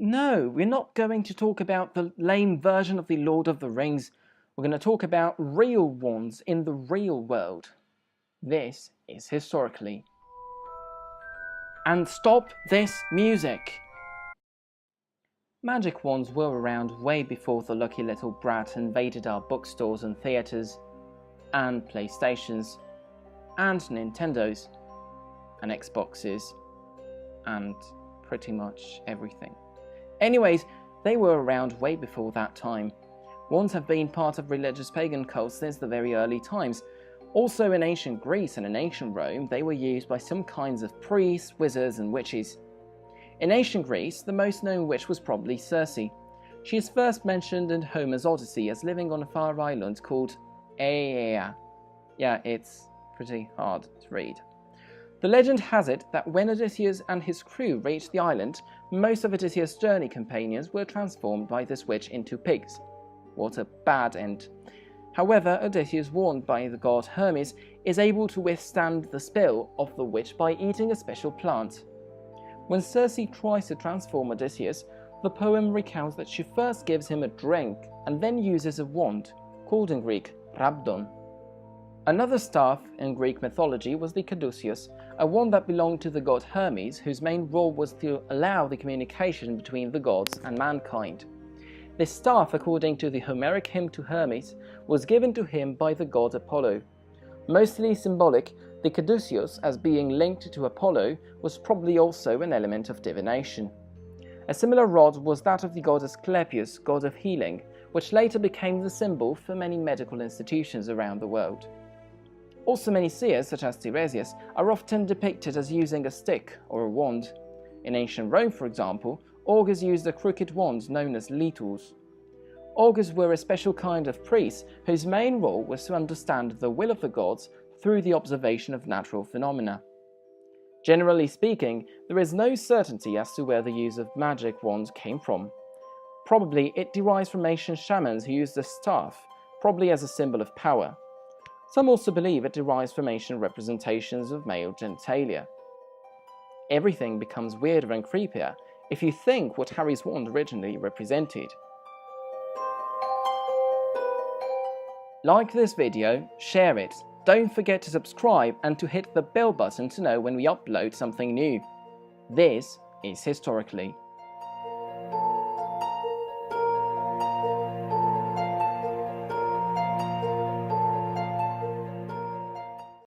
No, we're not going to talk about the lame version of the Lord of the Rings. We're going to talk about real wands in the real world. This is Historically. And stop this music! Magic wands were around way before the lucky little brat invaded our bookstores and theatres, and PlayStations, and Nintendos, and Xboxes, and pretty much everything. Anyways, they were around way before that time. Wands have been part of religious pagan cults since the very early times. Also in ancient Greece and in ancient Rome, they were used by some kinds of priests, wizards and witches. In ancient Greece, the most known witch was probably Circe. She is first mentioned in Homer's Odyssey as living on a far island called Aea. Yeah, it's pretty hard to read. The legend has it that when Odysseus and his crew reached the island, most of Odysseus' journey companions were transformed by this witch into pigs. What a bad end. However, Odysseus, warned by the god Hermes, is able to withstand the spell of the witch by eating a special plant. When Circe tries to transform Odysseus, the poem recounts that she first gives him a drink and then uses a wand, called in Greek rhabdon. Another staff in Greek mythology was the caduceus, a wand that belonged to the god Hermes, whose main role was to allow the communication between the gods and mankind. This staff, according to the Homeric hymn to Hermes, was given to him by the god Apollo. Mostly symbolic, the caduceus, as being linked to Apollo, was probably also an element of divination. A similar rod was that of the god Asclepius, god of healing, which later became the symbol for many medical institutions around the world. Also, many seers, such as Tiresias, are often depicted as using a stick or a wand. In ancient Rome, for example, augurs used a crooked wand known as littles. Augurs were a special kind of priest whose main role was to understand the will of the gods through the observation of natural phenomena. Generally speaking, there is no certainty as to where the use of magic wands came from. Probably it derives from ancient shamans who used the staff, probably as a symbol of power. Some also believe it derives from ancient representations of male genitalia. Everything becomes weirder and creepier if you think what Harry's wand originally represented. Like this video, share it, don't forget to subscribe and to hit the bell button to know when we upload something new. This is Historically.